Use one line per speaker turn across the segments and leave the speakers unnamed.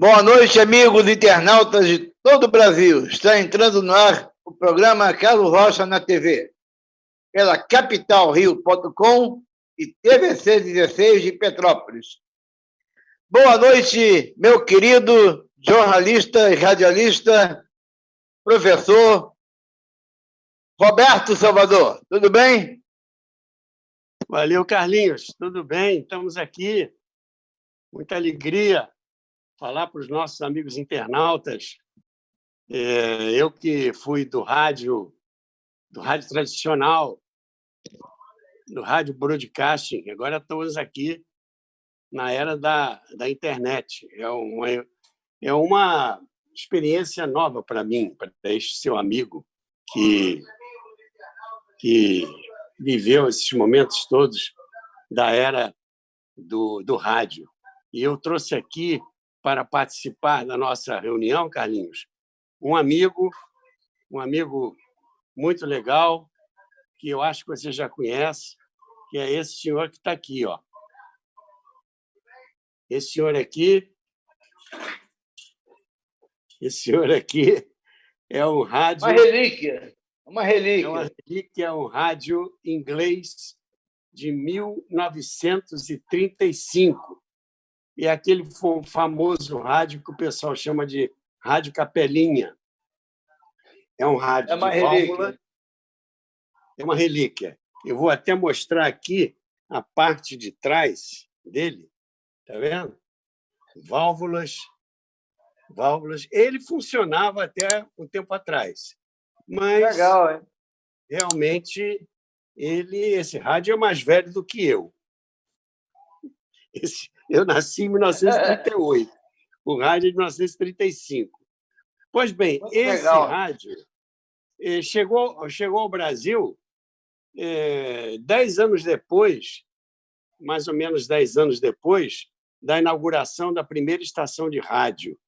Boa noite, amigos internautas de todo o Brasil. Está entrando no ar o programa Carlos Rocha na TV, pela capitalrio.com e TVC 16 de Petrópolis. Boa noite, meu querido jornalista e radialista, professor Roberto Salvador. Tudo bem?
Valeu, Carlinhos. Tudo bem? Estamos aqui. Muita alegria falar para os nossos amigos internautas. Eu que fui do rádio tradicional, do rádio broadcasting, agora estamos aqui na era da internet. É uma experiência nova para mim, para este seu amigo que viveu esses momentos todos da era do rádio. E eu trouxe aqui, para participar da nossa reunião, Carlinhos, um amigo muito legal, que eu acho que você já conhece, que é esse senhor que está aqui. Ó. Esse senhor aqui é um rádio...
Uma relíquia.
É um rádio inglês de 1935. E é aquele famoso rádio que o pessoal chama de rádio capelinha. É um rádio de válvula. É uma relíquia. Eu vou até mostrar aqui a parte de trás dele. Está vendo? Válvulas. Ele funcionava até um tempo atrás. Mas,
legal, hein?
Realmente, esse rádio é mais velho do que eu. Eu nasci em 1938. O rádio é de 1935. Pois bem,
muito
esse
legal.
rádio chegou ao Brasil 10 anos depois, mais ou menos 10 anos depois, da inauguração da primeira estação de rádio.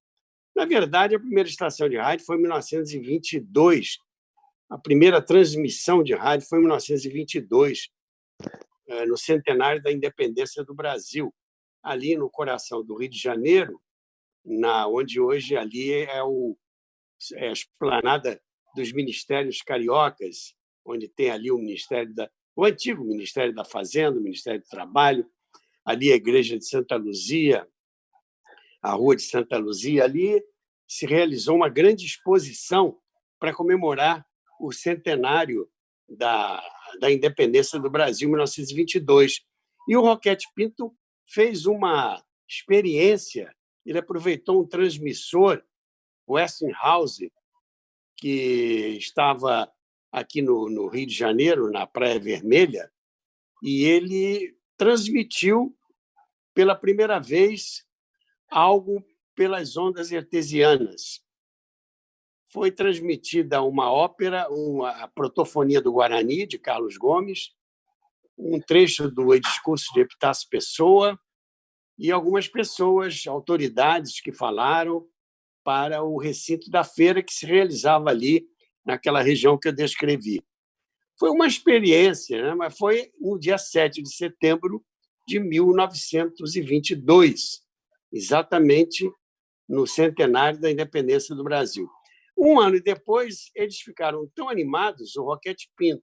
Na verdade, a primeira estação de rádio foi em 1922. A primeira transmissão de rádio foi em 1922, no centenário da independência do Brasil, ali no coração do Rio de Janeiro, onde hoje ali é a esplanada dos ministérios cariocas, onde tem ali o antigo Ministério da Fazenda, o Ministério do Trabalho, ali a Igreja de Santa Luzia, a Rua de Santa Luzia. Ali se realizou uma grande exposição para comemorar o centenário da independência do Brasil, em 1922. E o Roquete Pinto fez uma experiência. Ele aproveitou um transmissor Westinghouse, que estava aqui no Rio de Janeiro, na Praia Vermelha, e ele transmitiu pela primeira vez algo pelas ondas artesianas. Foi transmitida uma ópera, a Protofonia do Guarani, de Carlos Gomes, um trecho do discurso de Epitácio Pessoa e algumas pessoas, autoridades que falaram para o recinto da feira que se realizava ali naquela região que eu descrevi. Foi uma experiência, né? Mas foi no dia 7 de setembro de 1922, exatamente no centenário da independência do Brasil. Um ano depois, eles ficaram tão animados, o Roquete Pinto,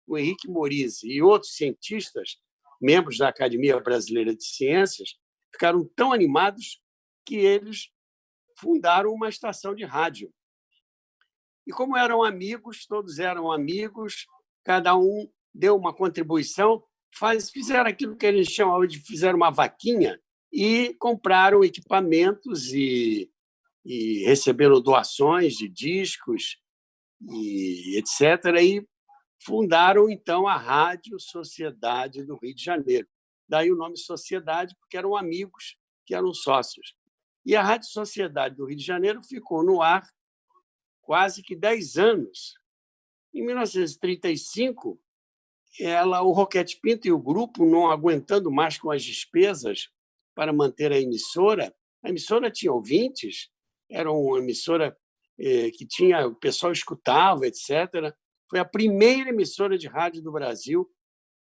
o Henrique Morizzi e outros cientistas, membros da Academia Brasileira de Ciências, ficaram tão animados que eles fundaram uma estação de rádio. E como eram amigos, todos eram amigos, cada um deu uma contribuição, fizeram aquilo que eles chamavam de fizeram uma vaquinha e compraram equipamentos e receberam doações de discos e etc. E fundaram, então, a Rádio Sociedade do Rio de Janeiro. Daí o nome Sociedade, porque eram amigos que eram sócios. E a Rádio Sociedade do Rio de Janeiro ficou no ar quase que 10 anos. Em 1935, o Roquete Pinto e o grupo, não aguentando mais com as despesas para manter a emissora tinha ouvintes, era uma emissora que tinha, o pessoal escutava, etc. Foi a primeira emissora de rádio do Brasil.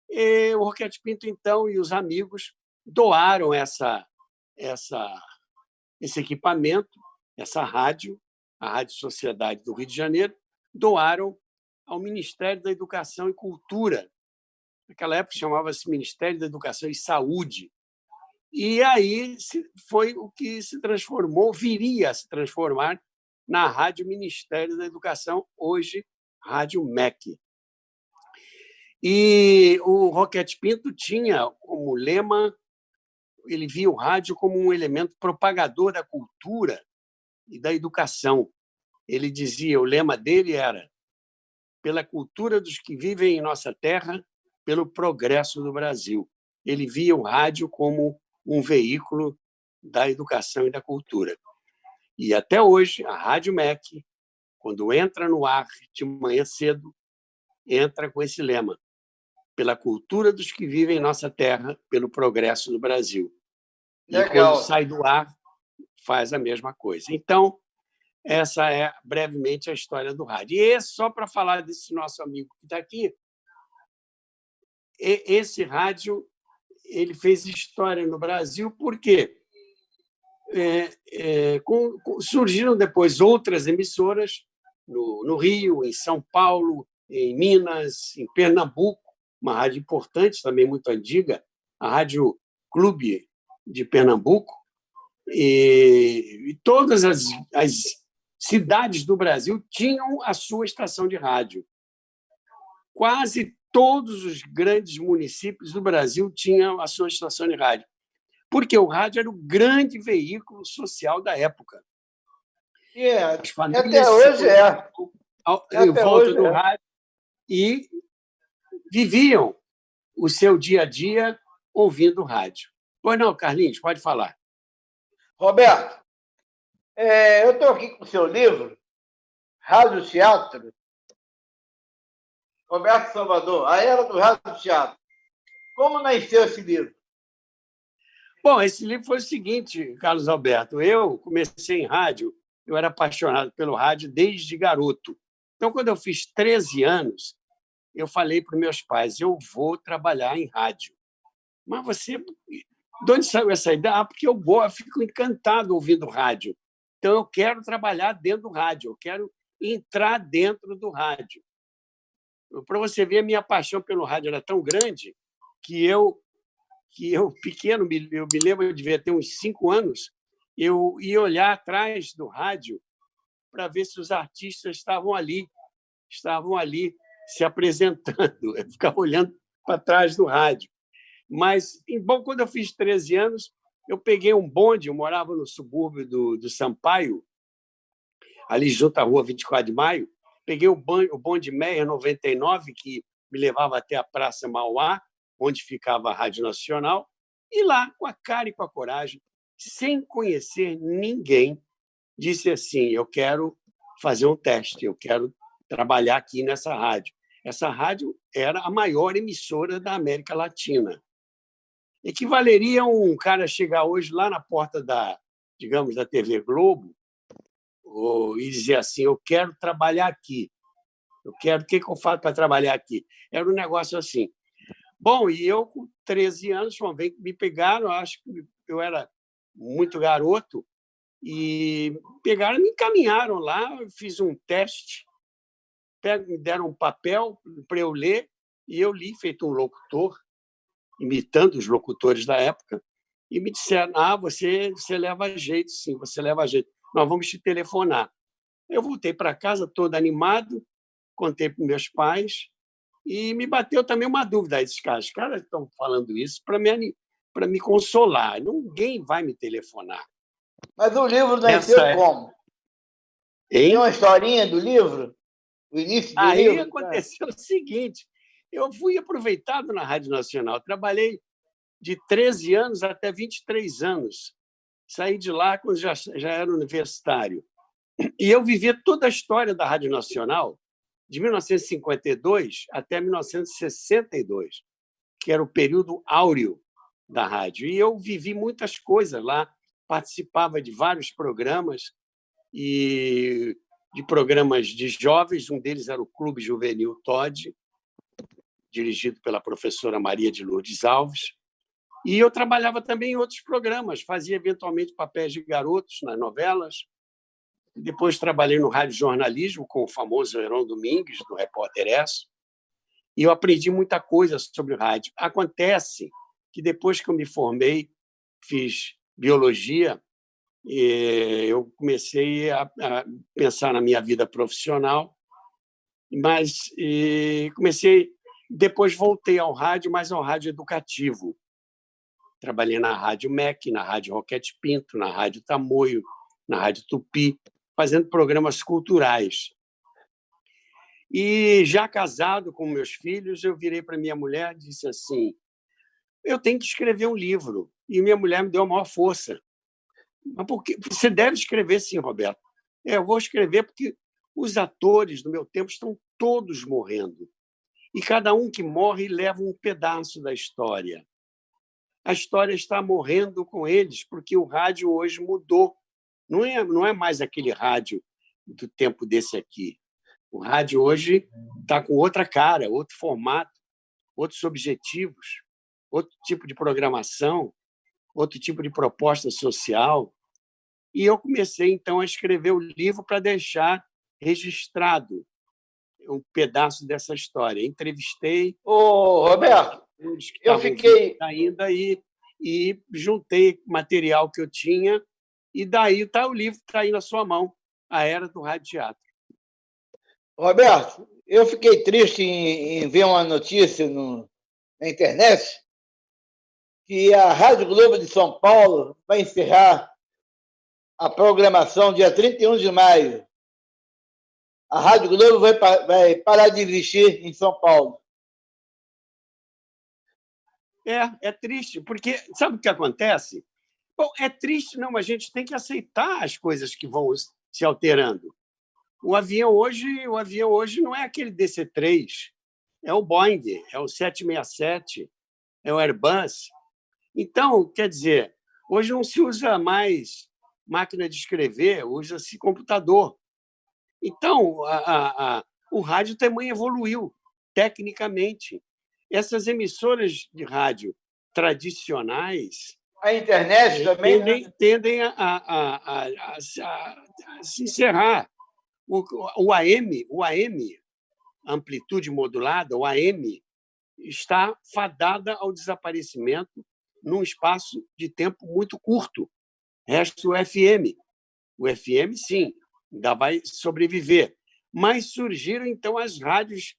E o Roquete Pinto, então, e os amigos doaram essa esse equipamento, essa rádio, a Rádio Sociedade do Rio de Janeiro, doaram ao Ministério da Educação e Cultura. Naquela época chamava-se Ministério da Educação e Saúde. E aí foi o que se transformou, viria a se transformar na Rádio Ministério da Educação, hoje Rádio MEC. E o Roquete Pinto tinha como lema, ele via o rádio como um elemento propagador da cultura e da educação. Ele dizia, o lema dele era pela cultura dos que vivem em nossa terra, pelo progresso do Brasil. Ele via o rádio como um veículo da educação e da cultura. E até hoje, a Rádio MEC, quando entra no ar de manhã cedo, entra com esse lema, pela cultura dos que vivem em nossa terra, pelo progresso do Brasil.
Legal.
E quando sai do ar, faz a mesma coisa. Então, essa é, brevemente, a história do rádio. E só para falar desse nosso amigo que está aqui, esse rádio ele fez história no Brasil porque surgiram depois outras emissoras no Rio, em São Paulo, em Minas, em Pernambuco, uma rádio importante, também muito antiga, a Rádio Clube de Pernambuco, e todas as cidades do Brasil tinham a sua estação de rádio. Quase todos os grandes municípios do Brasil tinham a sua estação de rádio, porque o rádio era o grande veículo social da época. As famílias
até hoje
em volta do rádio e viviam o seu dia a dia ouvindo rádio. Pois não, Carlinhos, pode falar.
Roberto, eu estou aqui com o seu livro, Rádio Teatro, Roberto Salvador, A Era do Rádio Teatro. Como nasceu esse livro?
Bom, esse livro foi o seguinte, Carlos Alberto. Eu comecei em rádio, eu era apaixonado pelo rádio desde garoto. Então, quando eu fiz 13 anos, eu falei para os meus pais, eu vou trabalhar em rádio. Mas você... De onde saiu essa ideia? Porque eu fico encantado ouvindo rádio. Então, eu quero trabalhar dentro do rádio, eu quero entrar dentro do rádio. Para você ver, a minha paixão pelo rádio era tão grande que eu pequeno, eu me lembro, eu devia ter uns 5 anos, eu ia olhar atrás do rádio para ver se os artistas estavam ali se apresentando. Eu ficava olhando para trás do rádio. Mas, bom, quando eu fiz 13 anos, eu peguei um bonde, eu morava no subúrbio do Sampaio, ali junto à rua 24 de Maio, peguei o bonde Meia 99, que me levava até a Praça Mauá, onde ficava a Rádio Nacional, e lá, com a cara e com a coragem, sem conhecer ninguém, disse assim, eu quero fazer um teste, eu quero trabalhar aqui nessa rádio. Essa rádio era a maior emissora da América Latina. Equivaleria a um cara chegar hoje lá na porta da TV Globo e dizer assim, eu quero trabalhar aqui. O que eu faço para trabalhar aqui? Era um negócio assim. Bom, e eu, com 13 anos, me pegaram, acho que eu era muito garoto, e pegaram e me encaminharam lá, eu fiz um teste, me deram um papel para eu ler, e eu li, feito um locutor, imitando os locutores da época, e me disseram, você leva jeito, sim, você leva jeito, nós vamos te telefonar. Eu voltei para casa todo animado, contei para meus pais, e me bateu também uma dúvida. Os caras estão falando isso para me consolar. Ninguém vai me telefonar.
Mas o livro nasceu como? Tem uma historinha do livro? O início do livro?
Aí aconteceu o seguinte, eu fui aproveitado na Rádio Nacional, trabalhei de 13 anos até 23 anos. Saí de lá quando já era universitário. E eu vivia toda a história da Rádio Nacional, de 1952 até 1962, que era o período áureo da rádio. E eu vivi muitas coisas lá, participava de vários programas, e de programas de jovens, um deles era o Clube Juvenil Todd, dirigido pela professora Maria de Lourdes Alves, E eu trabalhava também em outros programas, fazia eventualmente papéis de garotos nas novelas. Depois trabalhei no rádio jornalismo com o famoso Heron Domingues, do Repórter S. E eu aprendi muita coisa sobre o rádio. Acontece que depois que eu me formei, fiz biologia, eu comecei a pensar na minha vida profissional, mas depois voltei ao rádio, mas ao rádio educativo. Trabalhei na Rádio MEC, na Rádio Roquete Pinto, na Rádio Tamoio, na Rádio Tupi, fazendo programas culturais. E, já casado com meus filhos, eu virei para minha mulher e disse assim: eu tenho que escrever um livro. E minha mulher me deu a maior força. Mas por quê? Você deve escrever, sim, Roberto. Eu vou escrever porque os atores do meu tempo estão todos morrendo. E cada um que morre leva um pedaço da história. A história está morrendo com eles, porque o rádio hoje mudou. Não é mais aquele rádio do tempo desse aqui. O rádio hoje está com outra cara, outro formato, outros objetivos, outro tipo de programação, outro tipo de proposta social. E eu comecei, então, a escrever o livro para deixar registrado um pedaço dessa história. Entrevistei
Ô, Roberto,
os que
eu
estavam
fiquei.
vivos ainda e juntei material que eu tinha, e daí o livro está aí na sua mão, A Era do Rádio Teatro.
Roberto, eu fiquei triste em ver uma notícia na internet que a Rádio Globo de São Paulo vai encerrar a programação dia 31 de maio. A Rádio Globo vai parar de existir em São Paulo.
É triste, porque sabe o que acontece? Bom, é triste, não, mas a gente tem que aceitar as coisas que vão se alterando. O avião hoje não é aquele DC-3, é o Boeing, é o 767, é o Airbus. Então, quer dizer, hoje não se usa mais máquina de escrever, usa-se computador. Então, o rádio também evoluiu tecnicamente. Essas emissoras de rádio tradicionais
A internet também, né?
tendem a se encerrar. O AM, amplitude modulada, o AM, está fadada ao desaparecimento num espaço de tempo muito curto. Resta o FM. O FM, sim, ainda vai sobreviver. Mas surgiram, então, as rádios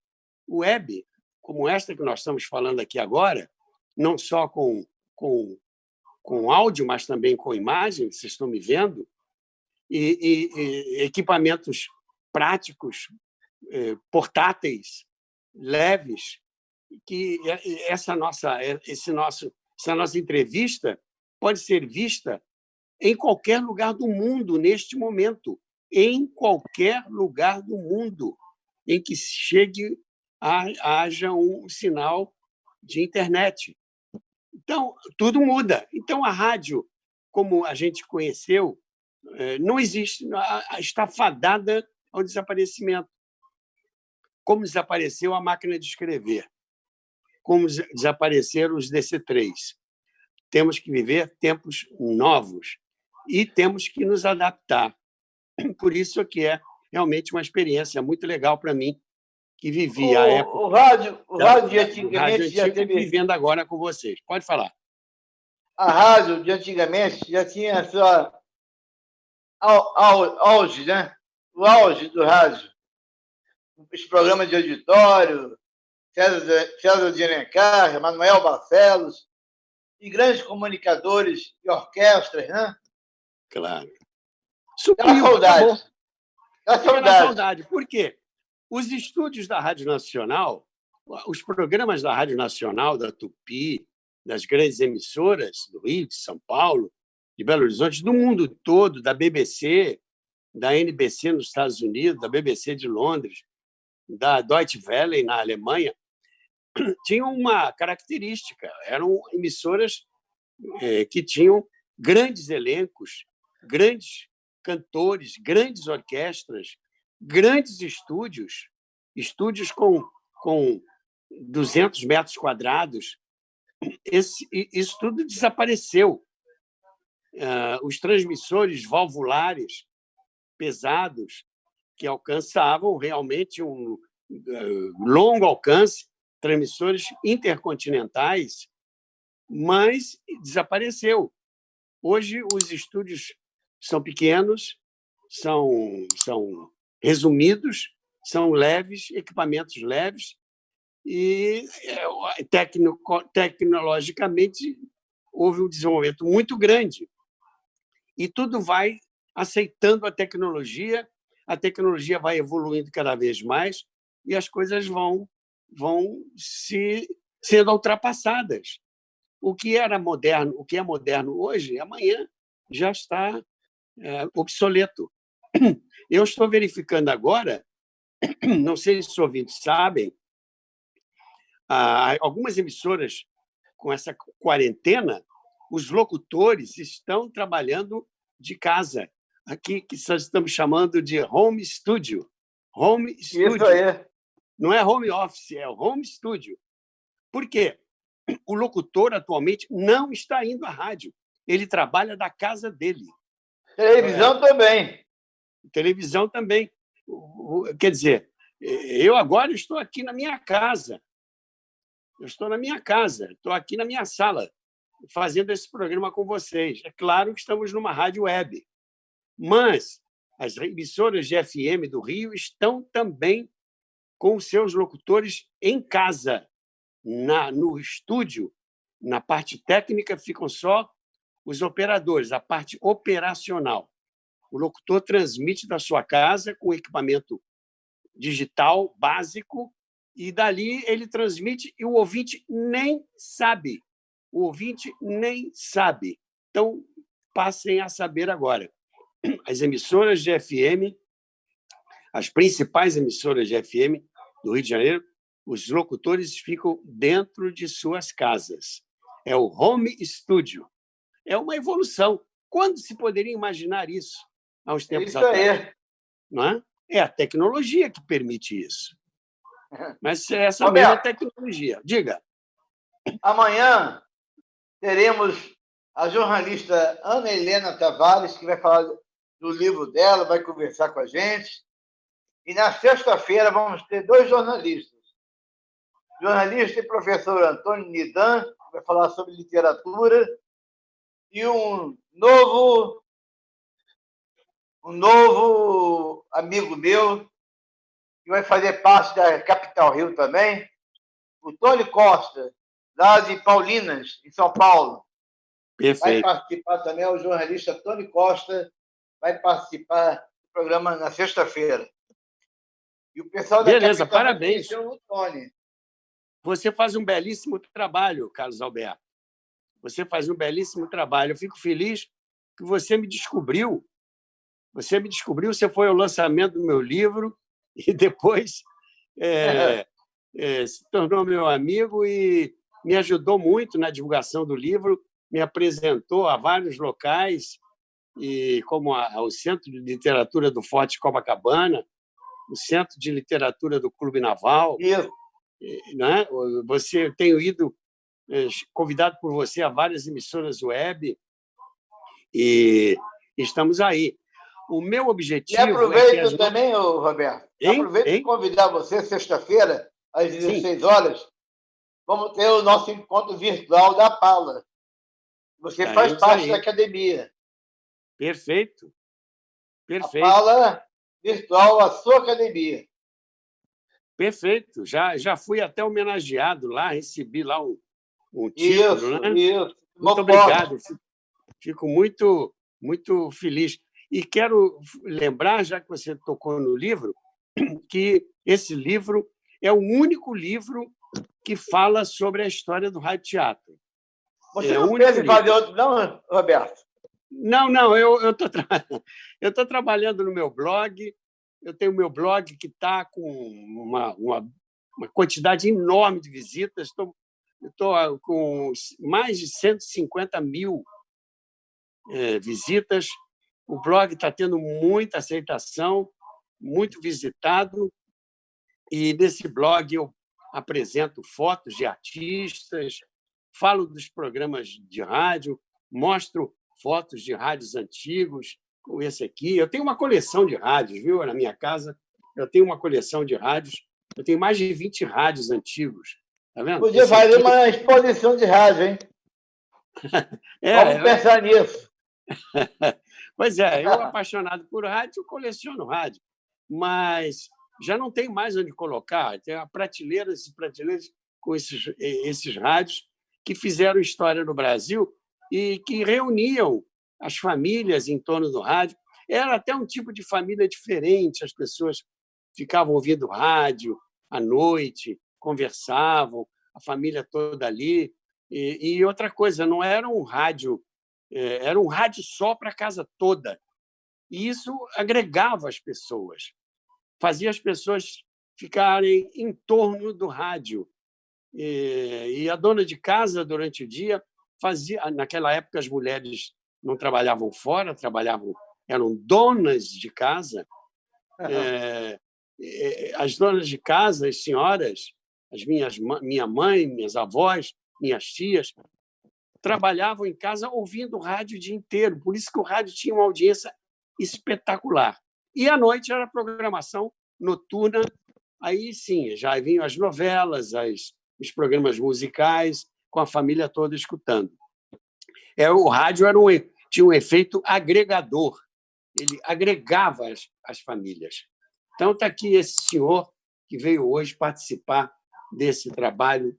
web, como esta que nós estamos falando aqui agora, não só com áudio, mas também com imagem, vocês estão me vendo, e equipamentos práticos, portáteis, leves, que essa nossa entrevista pode ser vista em qualquer lugar do mundo neste momento, em qualquer lugar do mundo em que haja um sinal de internet. Então, tudo muda. Então, a rádio, como a gente conheceu, não existe, está fadada ao desaparecimento. Como desapareceu a máquina de escrever, como desapareceram os DC-3. Temos que viver tempos novos e temos que nos adaptar. Por isso que é realmente uma experiência muito legal para mim, que vivi a época
o rádio de antigamente
rádio
já
antigo,
teve.
vivendo agora com vocês. Pode falar.
A rádio de antigamente já tinha sua auge, né? O auge do rádio. Os programas de auditório, César de Alencar, Manuel Barcelos, e grandes comunicadores e orquestras, né?
Claro.
Dá saudade. Dá
saudade. Por quê? Os estúdios da Rádio Nacional, os programas da Rádio Nacional, da Tupi, das grandes emissoras do Rio, de São Paulo, de Belo Horizonte, do mundo todo, da BBC, da NBC nos Estados Unidos, da BBC de Londres, da Deutsche Welle na Alemanha, tinham uma característica: eram emissoras que tinham grandes elencos, grandes cantores, grandes orquestras, grandes estúdios com 200 metros quadrados, isso tudo desapareceu. Os transmissores valvulares pesados, que alcançavam realmente um longo alcance, transmissores intercontinentais, mas desapareceu. Hoje, os estúdios são pequenos, são resumidos, são leves, equipamentos leves, e tecnologicamente houve um desenvolvimento muito grande. E tudo vai aceitando a tecnologia vai evoluindo cada vez mais e as coisas vão sendo ultrapassadas. O que era moderno, o que é moderno hoje, amanhã já está obsoleto. Eu estou verificando agora, não sei se os ouvintes sabem, algumas emissoras com essa quarentena, os locutores estão trabalhando de casa, aqui que nós estamos chamando de home studio. Home studio.
Isso aí.
Não é home office, é home studio. Por quê? O locutor, atualmente, não está indo à rádio. Ele trabalha da casa dele.
Televisão também.
Televisão também. Quer dizer, eu agora estou aqui na minha casa. Estou aqui na minha sala, fazendo esse programa com vocês. É claro que estamos numa rádio web, mas as emissoras de FM do Rio estão também com seus locutores em casa. No estúdio, na parte técnica, ficam só os operadores, a parte operacional. O locutor transmite da sua casa com equipamento digital básico e, dali, ele transmite e o ouvinte nem sabe. Então, passem a saber agora. As emissoras de FM, as principais emissoras de FM do Rio de Janeiro, os locutores ficam dentro de suas casas. É o home studio. É uma evolução. Quando se poderia imaginar isso há uns tempos atrás?
Aí.
Não é? É a tecnologia que permite isso. Mas é essa mesma tecnologia. Diga.
Amanhã teremos a jornalista Ana Helena Tavares, que vai falar do livro dela, vai conversar com a gente. E na sexta-feira vamos ter 2 jornalistas. Jornalista e professor Antônio Nidan, que vai falar sobre literatura, e um novo amigo meu, que vai fazer parte da Capital Rio também, o Tony Costa, lá de Paulinas, em São Paulo.
Perfeito.
Vai participar também, o jornalista Tony Costa vai participar do programa na sexta-feira. E o pessoal da
Beleza,
Capital
parabéns.
O Tony.
Você faz um belíssimo trabalho, Carlos Alberto. Você faz um belíssimo trabalho. Eu fico feliz que você me descobriu. Você foi ao lançamento do meu livro e depois se tornou meu amigo e me ajudou muito na divulgação do livro, me apresentou a vários locais, como o Centro de Literatura do Forte Copacabana, o Centro de Literatura do Clube Naval.
Isso.
Né? Eu tenho ido convidado por você a várias emissoras web e estamos aí. O meu objetivo...
E aproveito também, Roberto,
de
convidar você sexta-feira, às 16 horas, vamos ter o nosso encontro virtual da Paula. Você faz parte da academia.
Perfeito.
A Paula virtual, a sua academia.
Perfeito. Já fui até homenageado lá, recebi lá um título.
Isso.
Muito obrigado. Fico muito, muito feliz. E quero lembrar, já que você tocou no livro, que esse livro é o único livro que fala sobre a história do radioteatro.
Você não pensa em fazer outro, não, Roberto?
Não, eu estou trabalhando no meu blog. Eu tenho o meu blog que está com uma quantidade enorme de visitas. Estou com mais de 150 mil visitas. O blog está tendo muita aceitação, muito visitado. E nesse blog eu apresento fotos de artistas, falo dos programas de rádio, mostro fotos de rádios antigos, como esse aqui. Eu tenho uma coleção de rádios, viu? Na minha casa, eu tenho uma coleção de rádios. Eu tenho mais de 20 rádios antigos. Tá vendo?
Podia
Esse
fazer
aqui...
uma exposição de rádio, hein? Vamos pensar nisso.
Pois é, eu, apaixonado por rádio, coleciono rádio, mas já não tem mais onde colocar. Tem prateleiras e prateleiras com esses rádios que fizeram história no Brasil e que reuniam as famílias em torno do rádio. Era até um tipo de família diferente, as pessoas ficavam ouvindo rádio à noite, conversavam, a família toda ali. E outra coisa, não era um rádio, era um rádio só para a casa toda. E isso agregava as pessoas, fazia as pessoas ficarem em torno do rádio. E a dona de casa, durante o dia, fazia. Naquela época, as mulheres não trabalhavam fora, eram donas de casa. As donas de casa, as senhoras, minha mãe, minhas avós, minhas tias, trabalhavam em casa ouvindo rádio o dia inteiro. Por isso que o rádio tinha uma audiência espetacular. E à noite era programação noturna. Aí sim, já vinham as novelas, os programas musicais, com a família toda escutando. O rádio tinha um efeito agregador. Ele agregava as famílias. Então, está aqui esse senhor que veio hoje participar desse trabalho.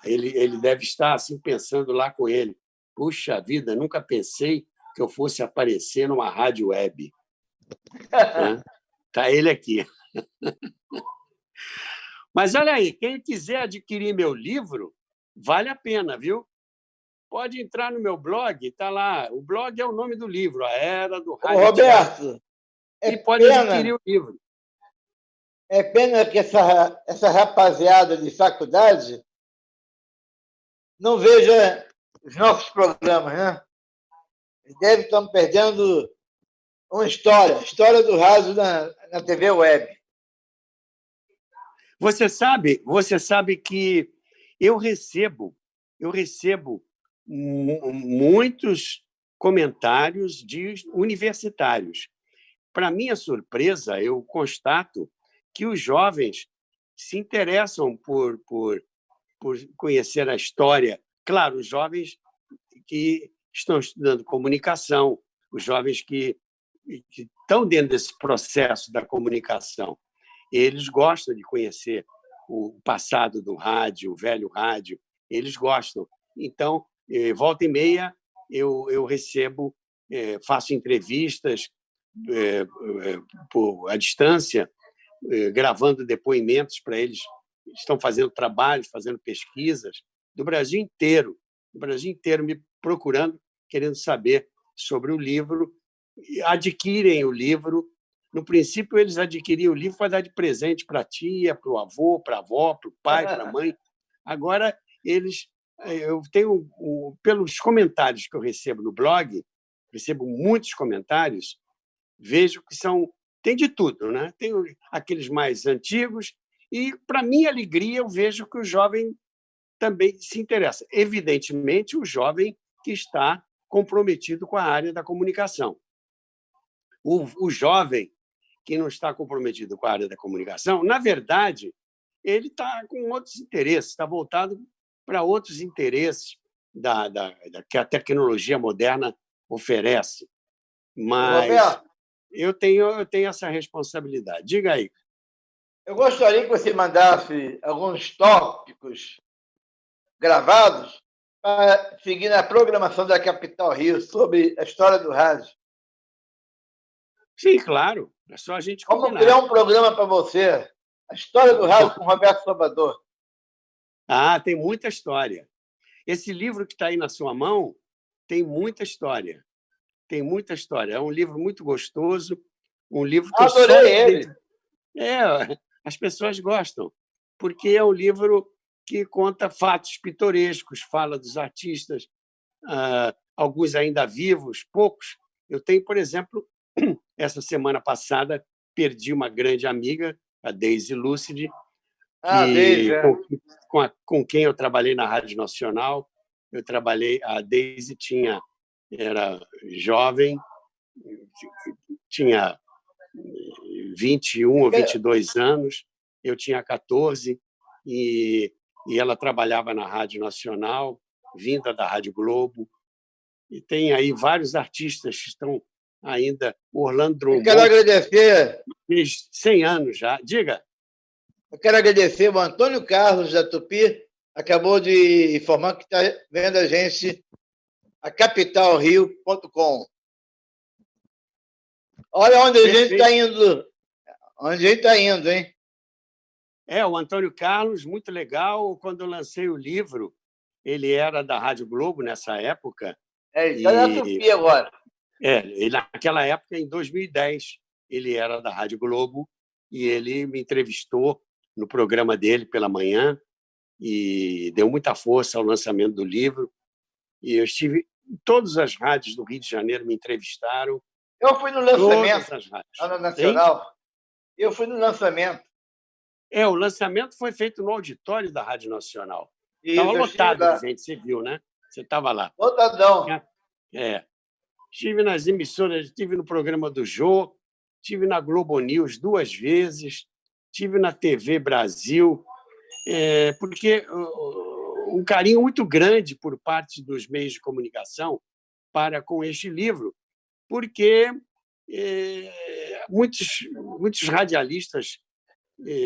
Ele deve estar assim, pensando lá com ele. Puxa vida, nunca pensei que eu fosse aparecer numa rádio web. Está ele aqui. Mas olha aí, quem quiser adquirir meu livro, vale a pena, viu? Pode entrar no meu blog, está lá. O blog é o nome do livro, A Era do Rádio.
Ô, Roberto,
e pode adquirir o livro.
É pena que essa rapaziada de faculdade não veja os nossos programas, né? Eles devem estar perdendo uma história do rádio na TV web.
Você sabe que eu recebo muitos comentários de universitários. Para minha surpresa, eu constato que os jovens se interessam por conhecer a história. Claro, os jovens que estão estudando comunicação, os jovens que estão dentro desse processo da comunicação, eles gostam de conhecer o passado do rádio, o velho rádio, eles gostam. Então, volta e meia, eu recebo, faço entrevistas à distância, gravando depoimentos para eles. Estão fazendo trabalhos, fazendo pesquisas do Brasil inteiro me procurando, querendo saber sobre o livro. Adquirem o livro. No princípio, eles adquiriam o livro para dar de presente para a tia, para o avô, para a avó, para o pai, para a mãe. Agora, eu tenho, pelos comentários que eu recebo no blog, recebo muitos comentários, vejo que tem de tudo, né? Tem aqueles mais antigos e, para minha alegria, eu vejo que o jovem também se interessa. Evidentemente, o jovem que está comprometido com a área da comunicação. O jovem que não está comprometido com a área da comunicação, na verdade, ele está com outros interesses, está voltado para outros interesses que a tecnologia moderna oferece. Mas
Roberto,
eu tenho essa responsabilidade. Diga aí.
Eu gostaria que você mandasse alguns tópicos gravados para seguir na programação da Capital Rio sobre a história do rádio.
Sim, claro. É só a gente combinar.
Vamos criar um programa para você. A história do rádio com Roberto Salvador.
Tem muita história. Esse livro que está aí na sua mão tem muita história. Tem muita história. É um livro muito gostoso, um livro que
Adorei ele.
As pessoas gostam, porque é um livro que conta fatos pitorescos, fala dos artistas, alguns ainda vivos, poucos. Eu tenho, por exemplo, essa semana passada, perdi uma grande amiga, a Daisy Lucidi,
Daisy,
com quem eu trabalhei na Rádio Nacional. Eu trabalhei, a Daisy era jovem, tinha 21 ou 22 anos, eu tinha 14, e ela trabalhava na Rádio Nacional, vinda da Rádio Globo. E tem aí vários artistas que estão ainda. Orlando Drummond.
Eu quero agradecer.
Fez 100 anos já. Diga.
Eu quero agradecer o Antônio Carlos, da Tupi, acabou de informar que está vendo a gente, a capitalrio.com. Olha onde a gente está indo. Onde a gente está indo, hein?
O Antônio Carlos, muito legal. Quando eu lancei o livro, ele era da Rádio Globo nessa época.
Ele está na Tupi agora.
Naquela época, em 2010, ele era da Rádio Globo e ele me entrevistou no programa dele pela manhã e deu muita força ao lançamento do livro. E eu estive em todas as rádios do Rio de Janeiro, me entrevistaram.
Eu fui no lançamento,
todas as rádios.
lá na Nacional. Eu fui no lançamento.
O lançamento foi feito no auditório da Rádio Nacional. Estava lotado de gente, você viu, né? Você estava lá.
Lotadão.
Estive nas emissoras, estive no programa do Jô, estive na Globo News 2 vezes, estive na TV Brasil, porque um carinho muito grande por parte dos meios de comunicação para com este livro, porque muitos radialistas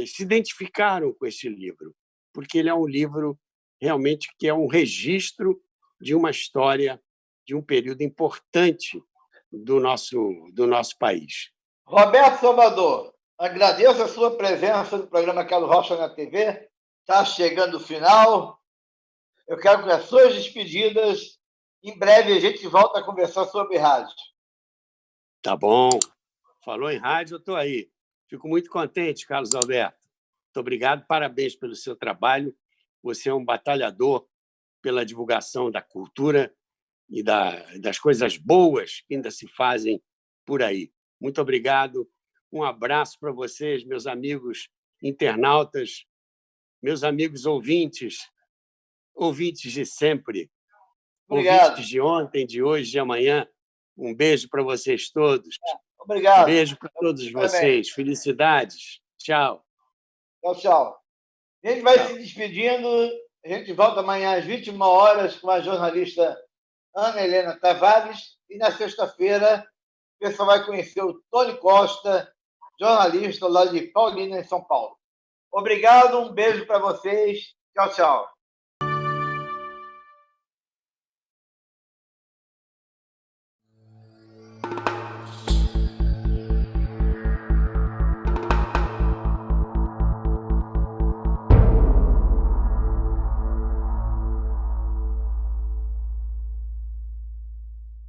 se identificaram com esse livro, porque ele é um livro realmente que é um registro de uma história, de um período importante do nosso país.
Roberto Salvador, agradeço a sua presença no programa Carlos Rocha na TV. Está chegando o final. Eu quero que as suas despedidas. Em breve a gente volta a conversar sobre rádio.
Tá bom. Falou em rádio, eu estou aí. Fico muito contente, Carlos Alberto. Muito obrigado, parabéns pelo seu trabalho. Você é um batalhador pela divulgação da cultura e das coisas boas que ainda se fazem por aí. Muito obrigado. Um abraço para vocês, meus amigos internautas, meus amigos ouvintes de sempre,
Obrigado.
Ouvintes de ontem, de hoje, de amanhã. Um beijo para vocês todos.
Obrigado.
Um beijo para todos vocês. Felicidades. Tchau.
Tchau. A gente vai se despedindo. A gente volta amanhã às 21 horas com a jornalista Ana Helena Tavares. E na sexta-feira, o pessoal vai conhecer o Tony Costa, jornalista lá de Paulínia, em São Paulo. Obrigado, um beijo para vocês. Tchau.